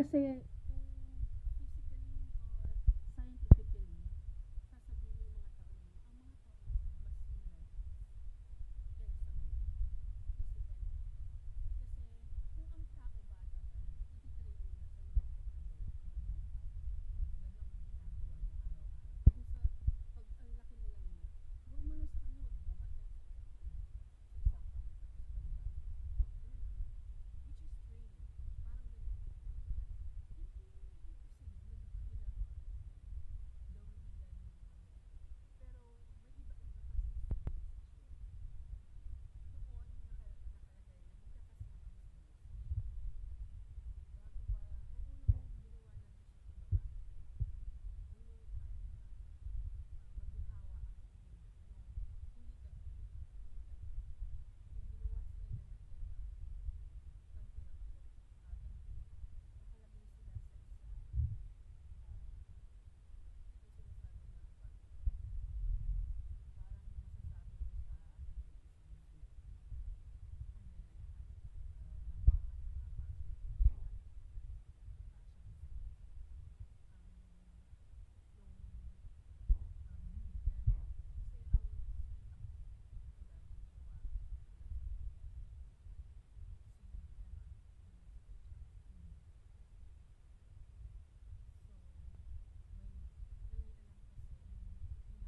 Kasi kung physically or scientifically, sasabihin ng mga tao na yun, ang mga tao ngayon mas inadvance kaysa ngayon, physically. Kasi kung ang tao bata pa lang, i-train mo na sa mga vocabulary na lang ginagawa niya araw-araw. Hanggang sa pag ang laki na lang niya, huwag mo lang sa kanya magbuhat ng isang daan sa isang kamay tapos panibagong buhat. Ganun naman. Which is training. Parang ganun din naman. Kaya hindi imposible na kailangan gawin nila ng mga ganito. Pero may iba-iba kasing civilization. Noon nakalagay na magkakasama ang civilization. Bago pa, ang unang ginawa ng Diyos sa kabataan ay nung time na maginhawa ang klima. Yung hindi tag-init, hindi tag-ulan. Yung ginawa sila dyan ng terra, tag-init ako. Tag-init. Nakalagay sila sa isang, yung sinasabi na bubble. Parang masasabi mo sa atin ay isang zoo. Andyan na lahat. Nakapasok yung hayop, siyempre yung bigyan. Kasi ang sea ang ilalim ginawa hanggang sa tubig. Si Emma hanggang sa tiyan. So, may nangialam kasi yung pinaka-Diyos. Kasi nag-Diyos-Diyosan ang mga, kumbaga sinasabi natin mga Diyos-Diyosan. Pero hindi sila talaga totoo. Which is may nagkakagusto. So, binigyan ng buhay kasi ginawa nila sila na nakabigay tayo sa mga physical. And meron pa lang light being. So, nung ginawa si Eva, nangialam, nagbigay siya ng tao. Si Eva, yung gustong deceiving sila lahat.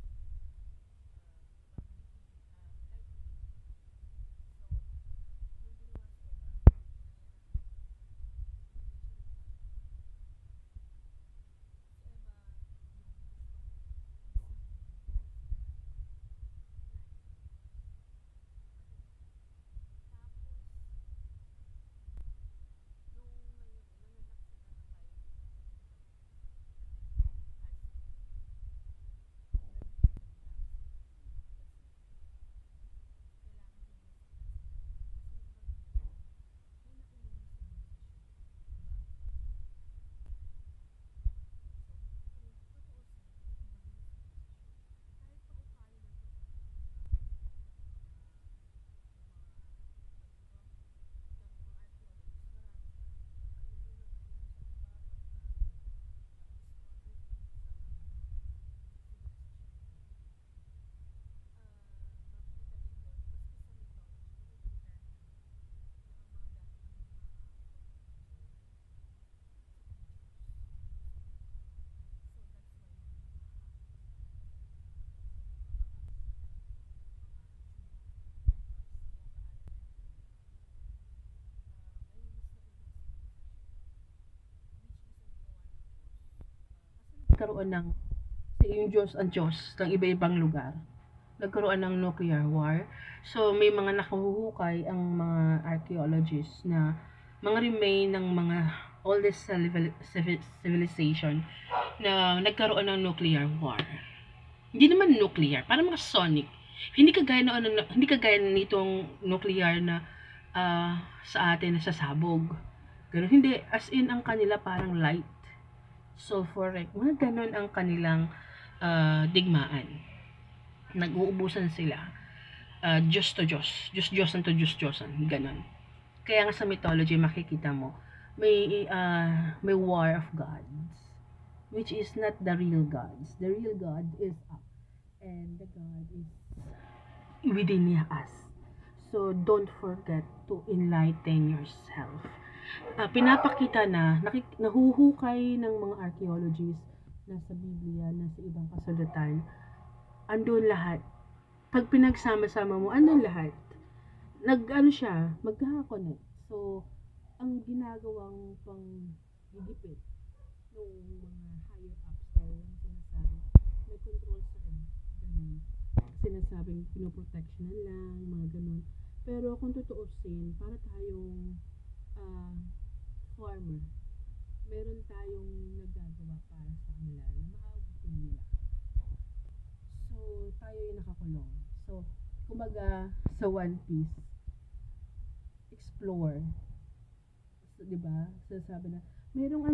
Nanay niya. Ayun. Tapos, nung nanganak sila ng kay Isaac, nag-ano lang si Eve kasi kailangan imbestigahan sila lahat. Kasi yung ibang nilalang, may naunang sibilisasyon bago sila. So, kung tutuusin, may iba ring sibilisasyon. Kahit pa papaano man tignan ng mga ng mga archaeologists, marami silang painom sa iba, pagka may discovery sa mga sibilisasyon na yun. Makikita din doon, maski sa mythology, makikita na ang mga folk creature, sea creatures ang gusto nila. So that's why may mga ahas. That's why may mga absihan, mga tuna. Mas pinag-aaralan nila yun. Ay mas naunang sibilisasyon. Which is ang ginawa ng Diyos. Kasi nagkaroon ng, kasi yung Diyos ang Diyos ng iba-ibang lugar. Nagkaroon ng nuclear war. So, may mga nakahuhukay ang mga archaeologists na mga remain ng mga oldest civilization na nagkaroon ng nuclear war. Hindi naman nuclear, parang mga sonic. Hindi kagaya nitong nuclear na sa atin na sasabog. Ganun, hindi. As in, ang kanila parang light. Sulfuric. Mga ganun ang kanilang digmaan. Nag-uubusan sila. Diyos to Diyos. Diyos-Diyosan to Diyos-Diyosan. Ganon. Kaya nga sa mythology, makikita mo, may war of gods. Which is not the real gods. The real God is up. And the God is within us. So, don't forget to enlighten yourself. Pinapakita na, nahuhukay ng mga archaeologists na sa Biblia, na sa ibang kasulatan, andun lahat. Pag pinagsama-sama mo, andun lahat. Nag-ano siya, magkaka-connect. So, ang ginagawang pang gigipit nung mga higher ups or yung sinasabi, may control sa earth, ganun. Sinasabing pinoprotectionan lang, mga ganun. Pero kung tutuusin, para tayong farmer, meron tayong nagagawa para sa kanila na maabutin nila. So, Kumbaga, sa One Piece, explore. So, di ba? Sasabi na, merong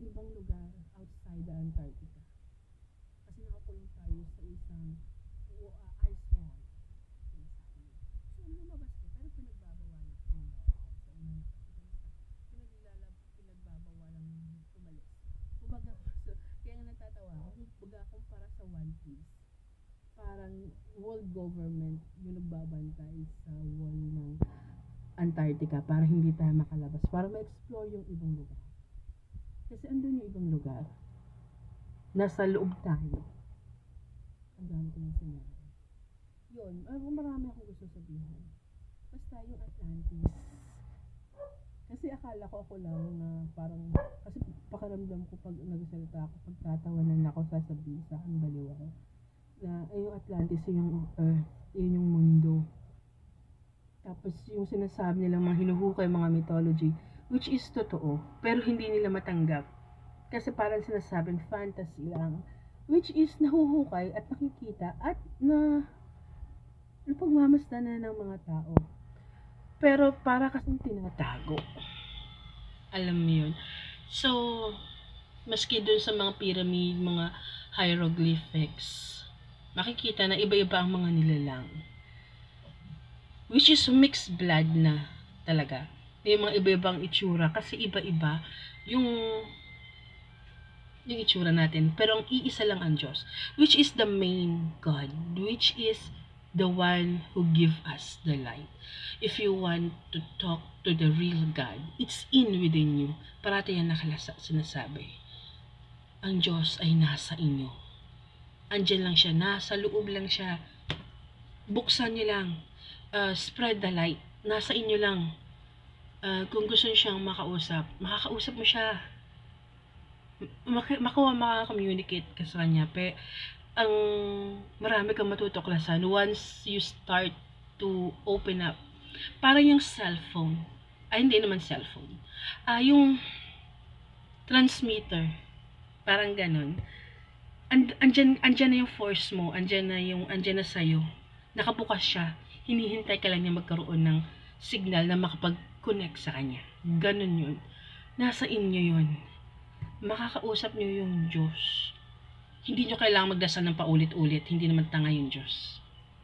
ibang lugar outside the Antarctica. Kasi nakakulong tayo sa isang ice wall. Sinasabi niya. So, lumabas ka, pero pinagbabawalan ka ng bawat bansa. Pinagbabawalan umalis. Kumbaga, so, kaya nga natatawa ako, kumbaga kumpara sa One Piece, parang world government yung nagbabantay sa wall ng Antarctica para hindi tayo makalabas, para ma-explore yung ibang lugar. Kasi andun yung ibang lugar. Nasa loob tayo. Ang dami ko na sinabi. Yun, marami akong gusto sabihin. Basta yung Atlantis. Kasi akala ko ako lang na parang, kasi pakiramdam ko pag nagsalita ako, pag tatawanan ako, sasabihin sa akin baliw ako. Na yung Atlantis, yung Earth, yun yung mundo. Tapos yung sinasabi nilang mga hinuhukay, mga mythology, which is totoo, pero hindi nila matanggap. Kasi parang sinasabing fantasy lang, which is nahuhukay at nakikita at napagmamasdan na ng mga tao. Pero para kasing tinatago. Alam mo yun. So, maski dun sa mga pyramid, mga hieroglyphics, makikita na iba-iba ang mga nilalang. Which is mixed blood na talaga. May mga iba-ibang itsura kasi iba-iba yung itsura natin. Pero ang iisa lang ang Diyos, which is the main God, which is the one who give us the light. If you want to talk to the real God, it's in within you. Parati yan sinasabi. Ang Diyos ay nasa inyo. Andyan lang siya, nasa loob lang siya. Buksan niyo lang. Spread the light. Nasa inyo lang. Kung gusto niyo siyang makausap, makakausap mo siya. Maka-communicate ka sa kanya. Pero ang marami kang matutuklasan once you start to open up. Parang yung cellphone. Hindi naman cellphone. Yung transmitter. Parang ganun. Andyan na yung force mo. Andyan na sa'yo. Nakabukas siya. Hinihintay ka lang niya magkaroon ng signal na makapag-connect sa kanya. Ganun yun. Nasa inyo yun. Makakausap niyo yung Diyos. Hindi niyo kailangan magdasal ng paulit-ulit. Hindi naman tanga yung Diyos.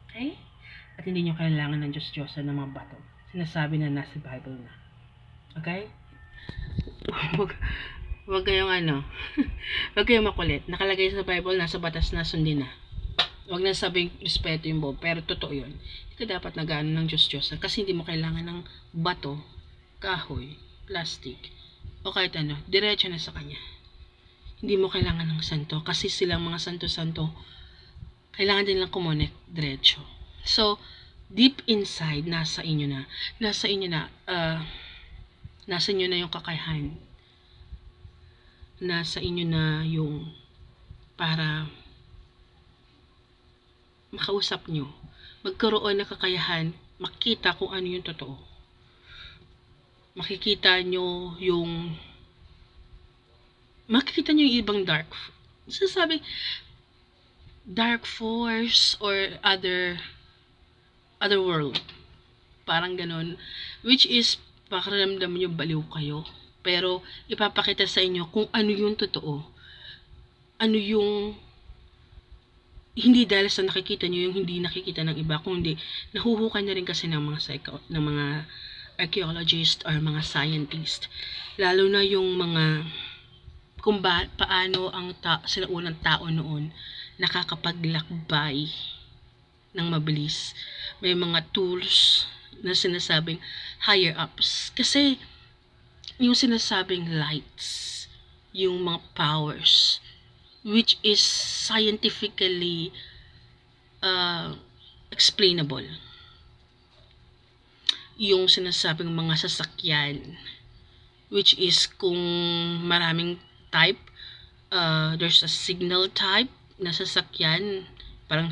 Okay? At hindi niyo kailangan ng Diyos-Diyosan ng mga bato. Sinasabi na nasa Bible na. Okay? Huwag kayong huwag kayong makulit. Nakalagay sa Bible, nasa batas na, sundin na. Huwag na sabing respeto yung Bob, pero totoo yun. Hindi ka dapat nag-ano ng Diyos-Diyosan kasi hindi mo kailangan ng bato, kahoy, plastic, o kahit diretso na sa Kanya. Hindi mo kailangan ng santo kasi silang mga santo-santo, kailangan din lang kumonek diretso. So, deep inside, nasa inyo na yung kakayahan. Nasa inyo na yung para makausap nyo, magkaroon ng kakayahan, makita kung ano yung totoo. Makikita nyo yung ibang sasabi, dark force or other world. Parang ganun. Which is, pakiramdam nyo baliw kayo. Pero, ipapakita sa inyo kung ano yung totoo. Ano yung hindi dahil sa nakikita nyo yung hindi nakikita ng iba, kundi nahuhukay na rin kasi ng mga archaeologist or mga scientist. Lalo na yung mga kung paano ang sila unang tao noon nakakapaglakbay ng mabilis. May mga tools na sinasabing higher ups. Kasi yung sinasabing lights, yung mga powers, which is scientifically explainable. Yung sinasabing mga sasakyan, which is kung maraming type, there's a signal type na sasakyan, parang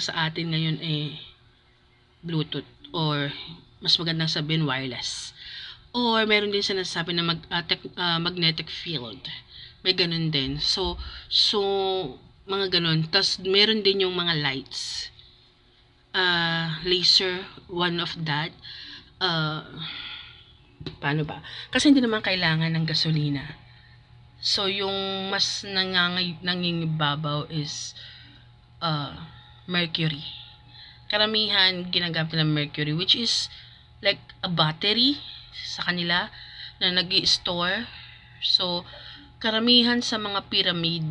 sa atin ngayon Bluetooth, or mas magandang sabihin wireless. Or meron din sinasabi na magnetic field. May ganun din. So mga ganun. Tas meron din yung mga lights. Laser, one of that. Paano ba? Kasi hindi naman kailangan ng gasolina. So, yung mas nangingibabaw is mercury. Karamihan ginagamit ng mercury, which is like a battery sa kanila na nag-i-store. So, karamihan sa mga pyramid,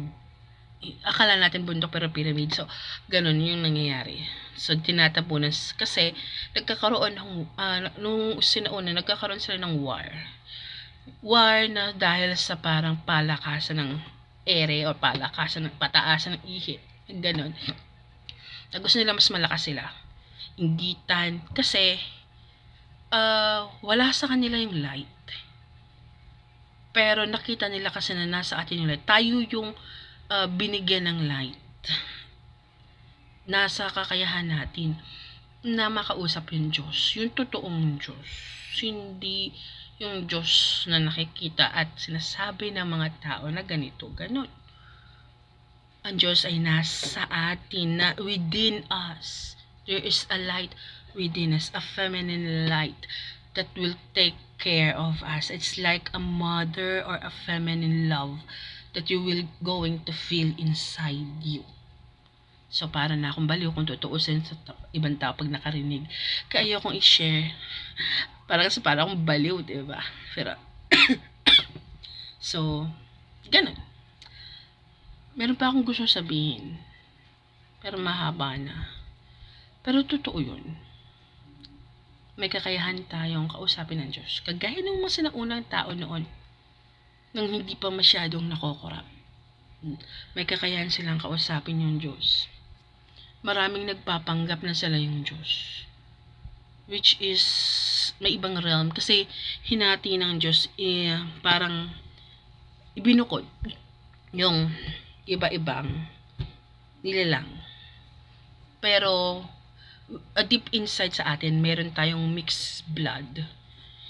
akala natin bundok pero pyramid. So, ganun yung nangyayari. So, tinatapunan kasi nagkakaroon ng, nung sinauna, nagkakaroon sila ng war. War na dahil sa parang palakasan ng ere o palakasan ng pataasan ng ihip. Ganon. Na gusto nila mas malakas sila. Inggitan. Kasi, wala sa kanila yung light. Pero nakita nila kasi na nasa atin yung light. Tayo yung binigyan ng light. Nasa kakayahan natin na makausap yung Diyos. Yung totoong Diyos. Hindi yung Diyos na nakikita at sinasabi ng mga tao na ganito, ganon. Ang Diyos ay nasa atin, na within us. There is a light within us, a feminine light that will take care of us. It's like a mother or a feminine love that you will going to feel inside you. So, para na akong baliw kung tutuusin sa ibang tao pag nakarinig. Kaya ayokong i-share. Para akong baliw, diba? Pero, so, ganun. Meron pa akong gusto sabihin. Pero mahaba na. Pero totoo yun. May kakayahan tayong kausapin ng Diyos. Kagaya ng mga sinaunang tao noon, nang hindi pa masyadong nakokorap. May kakayahan silang kausapin yung Diyos. Maraming nagpapanggap na sila yung Diyos. Which is, may ibang realm. Kasi, hinati ng Diyos, parang, ibinukod yung iba-ibang nilalang. Pero, deep inside sa atin, meron tayong mixed blood.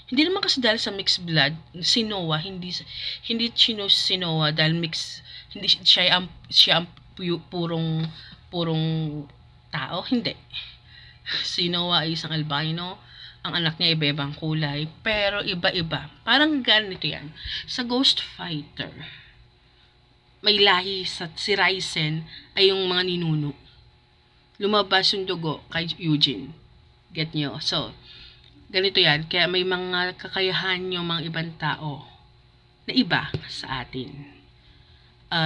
Hindi naman kasi dahil sa mixed blood, si Noah, hindi si Noah dahil hindi siya ang purong tao, hindi. Si Noah ay isang albino, ang anak niya iba-ibang kulay, pero iba-iba. Parang ganito yan. Sa Ghost Fighter, may lahi si Ryzen ay yung mga ninuno. Lumabas yung dugo kay Eugene. Get nyo? So, ganito yan. Kaya may mga kakayahan yung mga ibang tao na iba sa atin.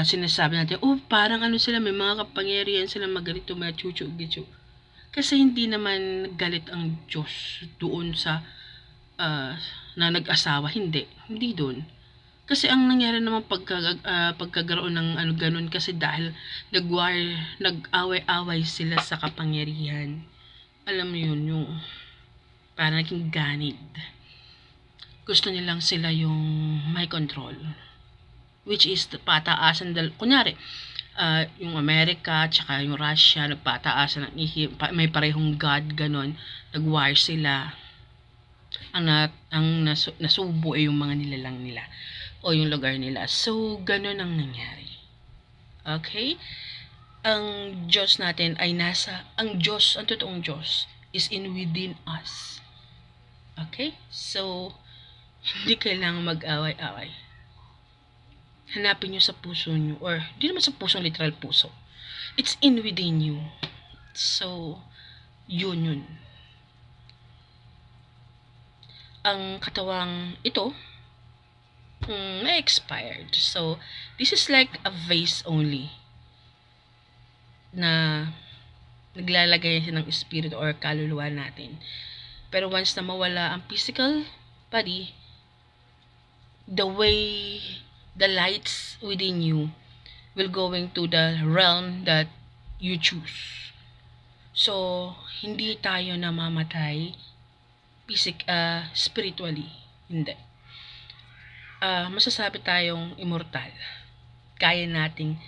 Sinasabi natin, parang sila, may mga kapangyarihan sila magalito, mga chuchu-gichu. Kasi hindi naman galit ang Diyos doon sa na nag-asawa. Hindi doon. Kasi ang nangyari naman pagkagaroon ng ganun, kasi dahil nag-away-away sila sa kapangyarihan. Alam mo yun, yung parang naging ganid. Gusto nilang sila yung may control. Which is pataasan, kunyari, yung Amerika tsaka yung Russia, nagpataasan ng may parehong God, ganon. Nag-war sila. Ang nasubo ay yung mga nilalang nila o yung lugar nila. So, ganon ang nangyari. Okay? Ang Diyos natin ay ang totoong Diyos is in within us. Okay? So, hindi kailangang mag-away-away. Hanapin nyo sa puso nyo, or di naman sa puso, literal puso. It's in within you. So, yun. Ang katawang ito, may expired. So, this is like a vase only na naglalagay siya ng spirit or kaluluwa natin. Pero once na mawala ang physical body, the way the lights within you will going to the realm that you choose. So, hindi tayo namamatay spiritually. Hindi. Masasabi tayong immortal. Kaya nating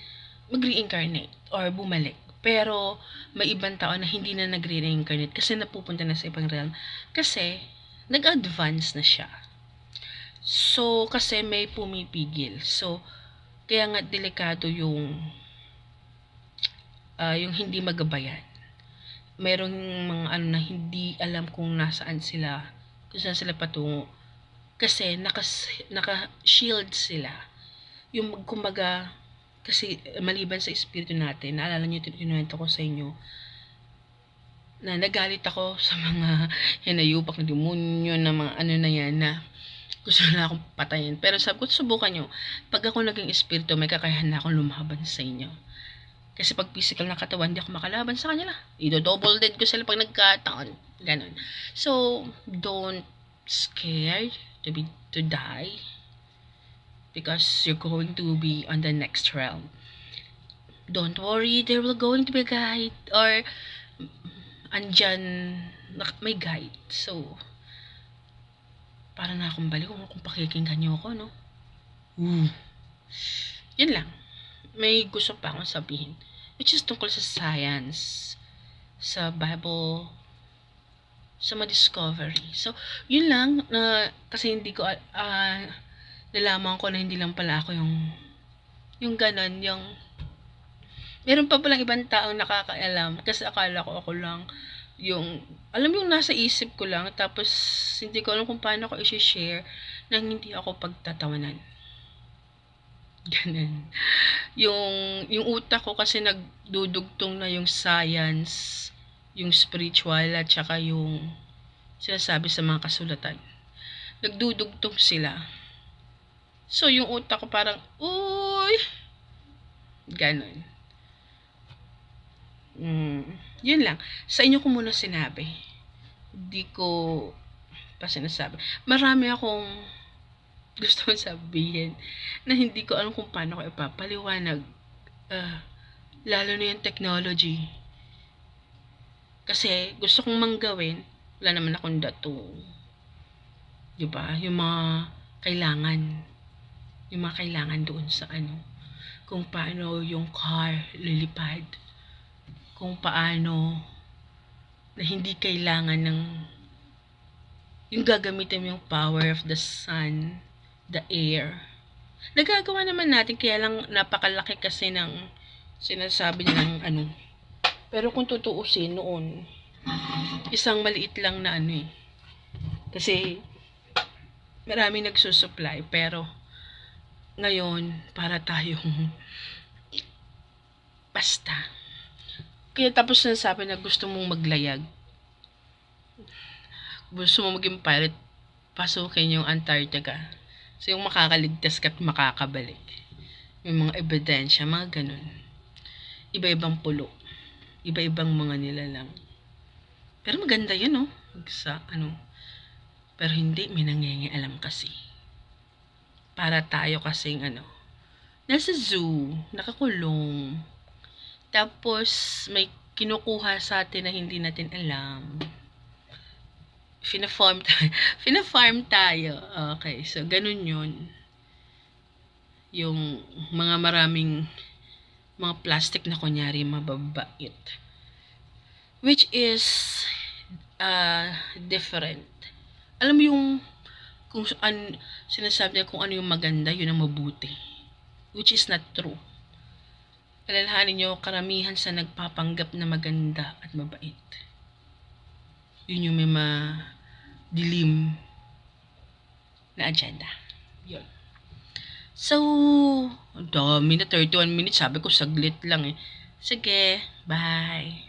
mag-reincarnate or bumalik. Pero, may ibang tao na hindi na nag-reincarnate kasi napupunta na sa ibang realm. Kasi, nag-advance na siya. So, kasi may pumipigil. So, kaya nga delikado yung yung hindi magabayan. Merong mga ano na hindi alam kung nasaan sila, kung saan sila patungo. Kasi naka-shield sila. Yung kumbaga, kasi maliban sa espiritu natin, naalala niyo yung kinuwento ko sa inyo, na nagalit ako sa mga hinayupak na demonyo, na mga ano na yan, na gusto na akong patayin. Pero sabi ko, subukan nyo. Pag ako naging espiritu, may kakayahan na akong lumaban sa inyo. Kasi pag physical na katawan, hindi ako makalaban sa kanila. Double dead ko sila pag nagkataon. Ganon. So, don't scared to die. Because you're going to be on the next realm. Don't worry, there will going to be a guide. Or, andyan, may guide. So, para na akong balik kung pakikinggan nyo ako, no? Yun lang. May gusto pa akong sabihin. Which is tungkol sa science, sa Bible, sa mga discovery. So, yun lang. Kasi hindi ko, nalaman ko na hindi lang pala ako yung ganon, meron pa palang ibang taong nakakaalam. Kasi akala ko ako lang alam yung nasa isip ko lang, tapos hindi ko alam kung paano ko i-share nang hindi ako pagtatawanan. Ganun. Yung utak ko kasi nagdudugtong na yung science, yung spiritual, at saka yung sinasabi sa mga kasulatan. Nagdudugtong sila. So, yung utak ko parang, uy! Ganun. Yun lang. Sa inyo ko muna sinabi. Hindi ko pa sinasabi. Marami akong gusto sabihin na hindi ko alam kung paano ko ipapaliwanag. Lalo na yung technology. Kasi gusto kong manggawin, wala naman akong dato. Diba? Yung mga kailangan doon sa kung paano yung car lilipad, kung paano na hindi kailangan yung gagamitin yung power of the sun, the air. Nagagawa naman natin, kaya lang napakalaki kasi ng sinasabi niya ng Pero kung tutuusin noon, isang maliit lang na Kasi maraming nagsusupply, pero ngayon para tayong basta. Kaya tapos sinasabi na gusto mong maglayag, gusto mo maging pilot, pasukin yung Antarctica. So yung makakaligtas ka at makakabalik. May mga ebidensya, mga ganun. Iba-ibang pulo. Iba-ibang mga nilalang. Pero maganda yun, no? Pero hindi, may nangyayang kasi. Para tayo kasing nasa zoo, nakakulong. Tapos may kinukuha sa atin na hindi natin alam. Fina-farm tayo. Okay, so ganun yun. Yung mga maraming mga plastic na kunyari mababait. Which is different. Alam mo yung kung sinasabi niya kung ano yung maganda, yun ang mabuti. Which is not true. Alalahanin nyo, karamihan sa nagpapanggap na maganda at mabait. Yun yung may dilim na agenda. Yun. So, dami na 31 minutes. Sabi ko, saglit lang Sige, bye.